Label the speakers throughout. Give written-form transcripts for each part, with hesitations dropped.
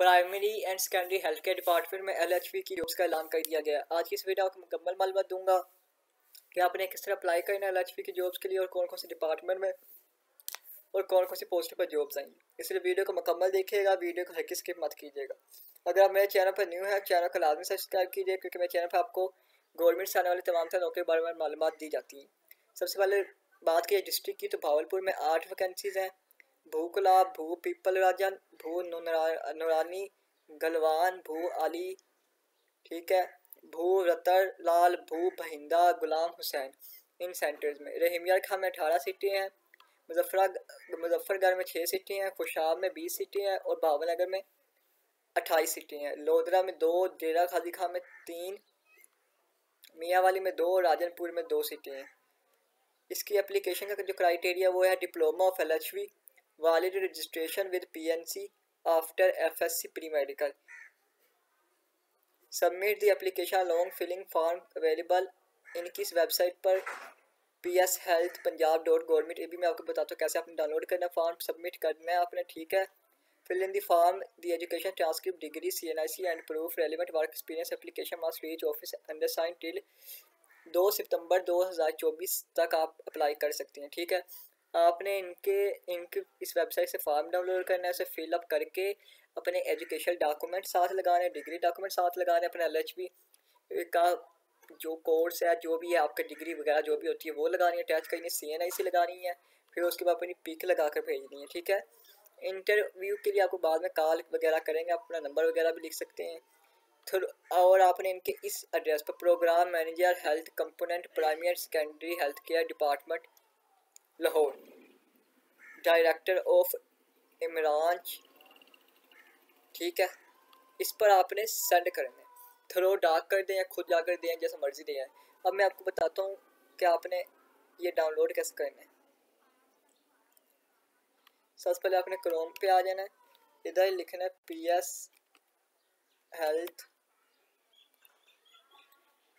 Speaker 1: Primary and secondary health care department में LHV की jobs का ऐलान कर दिया गया। आज की इस वीडियो को मुकम्मल मालूमात दूंगा कि आपने किस तरह अप्लाई करना है LHV की जॉब्स के लिए और कौन कौन से डिपार्टमेंट में और कौन कौन सी पोस्ट पर जॉब्स आएंगी। इसलिए वीडियो को मुकम्मल देखिएगा, वीडियो को हल्की स्किप मत कीजिएगा। अगर आप मेरे चैनल पर न्यू है, चैनल को लाजमी सब्सक्राइब कीजिए, क्योंकि मेरे चैनल पर आपको गवर्नमेंट से आने वाली तमाम तरह नौकरी के बारे में मालूमात दी जाती हैं। सबसे पहले बात की डिस्ट्रिक्ट की, तो भावलपुर में 8 वैकेंसीज हैं। भू गुलाब, भू पीपल राजन, भू नूरानी, गलवान, भू अली, ठीक है, भू रतर लाल, भू बहिंदा, गुलाम हुसैन। इन सेंटर्स में रहीमिया खां में 18 सीटें हैं, मुजफ्फरगढ़ में 6 सीटें हैं, खुशाब में 20 सीटें हैं और भावनगर में 28 सीटें हैं। लोधरा में 2, डेरा गाजी खां में 3, मियाँवाली में 2 और राजनपुर में 2 सीटें हैं। इसकी एप्लीकेशन का जो क्राइटेरिया वो है diploma of LHV, valid registration with PNC after FSC pre medical. Submit the application along filling form available इनकी इस वेबसाइट पर pshealthpunjab.government। ये भी मैं आपको बताता हूँ कैसे आपने डाउनलोड करना, फॉर्म सबमिट करना है आपने, ठीक है। Fill in the form the education transcript degree CNIC and proof relevant work experience. Application must reach office undersign till 2 September 2024 तक आप अप्लाई कर सकते हैं, ठीक है। आपने इनके इस वेबसाइट से फॉर्म डाउनलोड करना है, उसे फिलअप करके अपने एजुकेशनल डॉक्यूमेंट साथ लगाने, डिग्री डॉक्यूमेंट साथ लगाने, अपने LHV का जो कोर्स है, जो भी है आपका डिग्री वगैरह जो भी होती है वो लगानी है, अटैच करनी है, CNIC लगानी है, फिर उसके बाद अपनी पिक लगा कर भेजनी है, ठीक है। इंटरव्यू के लिए आपको बाद में कॉल वगैरह करेंगे, आप अपना नंबर वगैरह भी लिख सकते हैं। और आपने इनके इस एड्रेस पर programme manager health component primary and secondary health care department Lahore, director of Imran, ठीक है, इस पर आपने सेंड करना है। थ्रो डाक कर दें या खुद जाकर दें, जैसा मर्जी दें। अब मैं आपको बताता हूँ कि आपने ये डाउनलोड कैसे करना है। सबसे पहले आपने क्रोम पे आ जाना है, इधर लिखना है PS हेल्थ,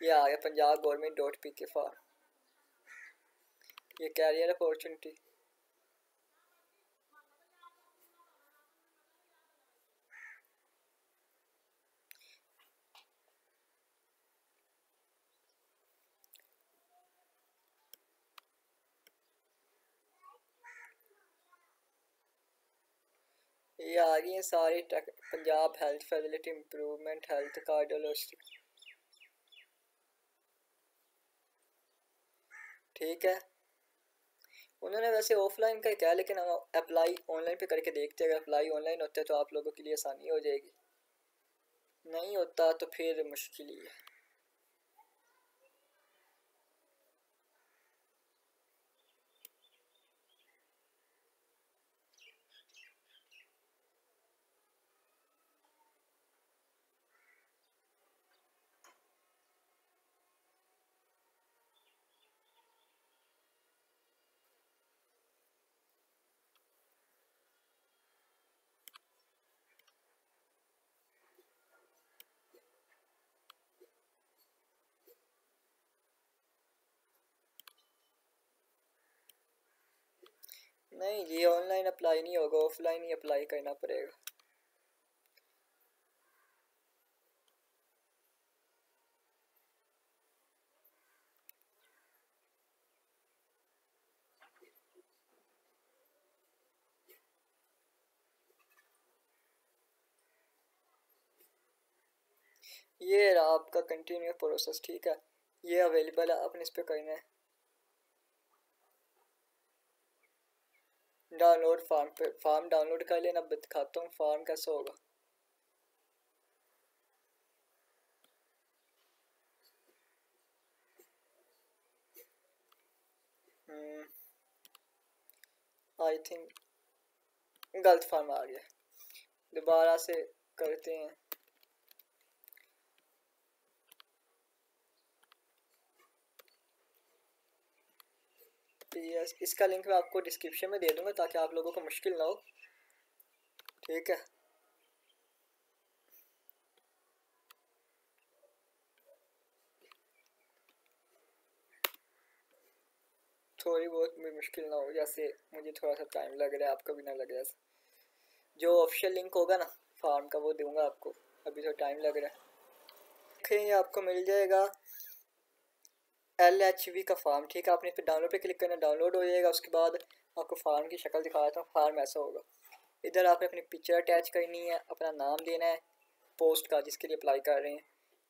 Speaker 1: ये आ गया punjab.government.pk फॉर्म, ये कैरियर अपॉर्चुनिटी। ये आ गई हैं सारी Punjab health facility improvement, health cardiology, ठीक है। उन्होंने वैसे ऑफलाइन का क्या, लेकिन हम अप्लाई ऑनलाइन पे करके देखते हैं। अगर अप्लाई ऑनलाइन होता है तो आप लोगों के लिए आसानी हो जाएगी, नहीं होता तो फिर मुश्किल ही है। नहीं जी, ऑनलाइन अप्लाई नहीं होगा, ऑफलाइन ही अप्लाई करना पड़ेगा। ये रहा आपका कंटिन्यू प्रोसेस, ठीक है, ये अवेलेबल है, आपने इस पर करना है डाउनलोड फॉर्म पे। फॉर्म डाउनलोड कर लेना, दिखाता हूँ फॉर्म कैसे होगा। आई थिंक गलत फॉर्म आ गया, दोबारा से करते हैं। PS इसका लिंक मैं आपको डिस्क्रिप्शन में दे दूंगा ताकि आप लोगों को मुश्किल ना हो, ठीक है। थोड़ी बहुत भी मुश्किल ना हो, जैसे मुझे थोड़ा सा टाइम लग रहा है, आपको भी ना लगे। ऐसा जो ऑफिशियल लिंक होगा ना फार्म का वो दूंगा आपको, अभी तो टाइम लग रहा है। देखिए आपको मिल जाएगा LHV का फार्म, ठीक है। आपने इस पर डाउनलोड पे क्लिक करना, डाउनलोड हो जाएगा। उसके बाद आपको फार्म की शक्ल दिखा देता हूँ। फार्म ऐसा होगा, इधर आपने अपनी पिक्चर अटैच करनी है, अपना नाम देना है पोस्ट का जिसके लिए अप्लाई कर रहे हैं,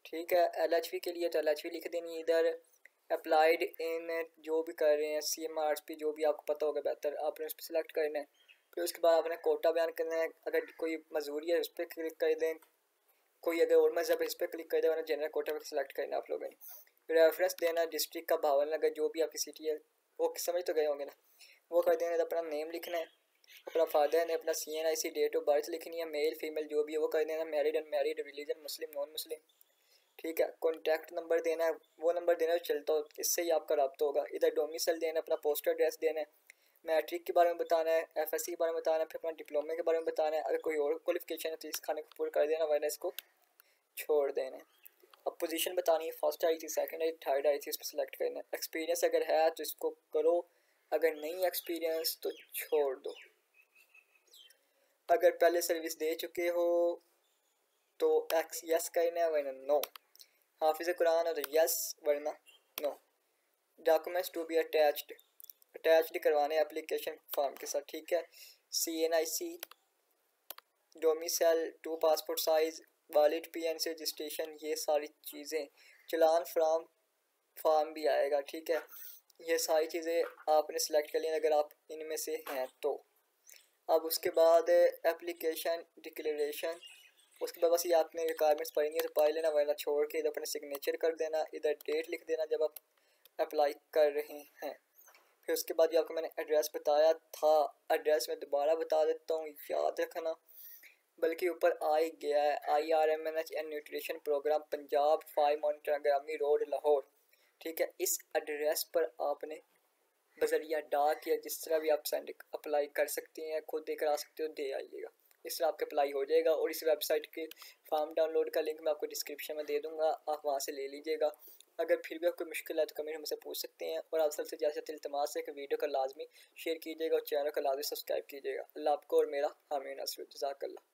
Speaker 1: ठीक है। LHV के लिए तो LHV लिख देनी है। इधर अप्लाइड इन जो भी कर रहे हैं CMRP जो भी आपको पता होगा बेहतर, आपने उस पर सिलेक्ट करना है। फिर उसके बाद आपने कोटा बयान करना है, अगर कोई मजदूरी है उस पर क्लिक कर दें, कोई अगर और मजहब है इस पर क्लिक कर दे, वरना जनरल कोटा पर सिलेक्ट करना है आप लोगों ने। रेफरेंस देना डिस्ट्रिक्ट का भावनगर जो भी आपकी सिटी है, वो समझ तो गए होंगे ना, वो कर देना। अपना नेम लिखना है, अपना फादर ने अपना CNIC डेट ऑफ बर्थ लिखनी है, मेल फीमेल जो भी है वो कर देना, मैरिड अनमैरिड, रिलीजन मुस्लिम नॉन मुस्लिम, ठीक है। कॉन्टैक्ट नंबर देना है, वो नंबर देना जो चलता हो, इससे ही आपका रब्ता होगा। इधर डोमिसाइल देना, अपना पोस्टर एड्रेस देना है, मैट्रिक के बारे में बताना है, FSC के बारे में बताना है, फिर अपना डिप्लोमे के बारे में बताना है। अगर कोई और क्वालिफिकेशन है तो इस खाने को पूरा कर देना, वरना इसको छोड़ देना है। अब पोजीशन बतानी है, फर्स्ट आई थी, सेकंड आई, थर्ड आई थी, इस पर सिलेक्ट करना है। एक्सपीरियंस अगर है तो इसको करो, अगर नहीं एक्सपीरियंस तो छोड़ दो। अगर पहले सर्विस दे चुके हो तो एक्स यस करना है, वरना नो। हाफिज़ कुरान है तो यस, वरना no. Documents to be attached करवाने एप्लीकेशन फॉर्म के साथ, ठीक है। CNIC, domicile, 2 passport size, valid PNC registration, ये सारी चीज़ें। चलान फॉर्म भी आएगा, ठीक है। ये सारी चीज़ें आपने सेलेक्ट कर ली अगर आप इनमें से हैं तो। अब उसके बाद एप्लीकेशन डिक्लेरेशन, उसके बाद बस ये आपने रिक्वायरमेंट्स पढ़नी है तो पढ़ लेना, वरना छोड़ के इधर अपने सिग्नेचर कर देना, इधर डेट लिख देना जब आप अप्लाई कर रहे हैं। फिर उसके बाद ये आपको मैंने एड्रेस बताया था, एड्रेस में दोबारा बता देता हूँ, याद रखना, बल्कि ऊपर आ ही गया है। IRMNH and nutrition programme, Punjab 5 monitor ग्रामी रोड लाहौर, ठीक है। इस एड्रेस पर आपने बजरिया डाक या जिस तरह भी आप सेंड अप्लाई कर सकते हैं, खुद दे कर आ सकते हो, दे आइएगा, इस तरह आपका अप्लाई हो जाएगा। और इस वेबसाइट के फॉर्म डाउनलोड का लिंक मैं आपको डिस्क्रिप्शन में दे दूंगा, आप वहाँ से ले लीजिएगा। अगर फिर भी आपको मुश्किल है तो कमेंट हमसे पूछ सकते हैं। और आप सबसे ज़्यादा इल्तमास है कि वीडियो को लाजमी शेयर कीजिएगा और चैनल को लाजमी सब्सक्राइब कीजिएगा। अल्लाह आपको और मेरा हामी नस्र, जज़ाकल्लाह।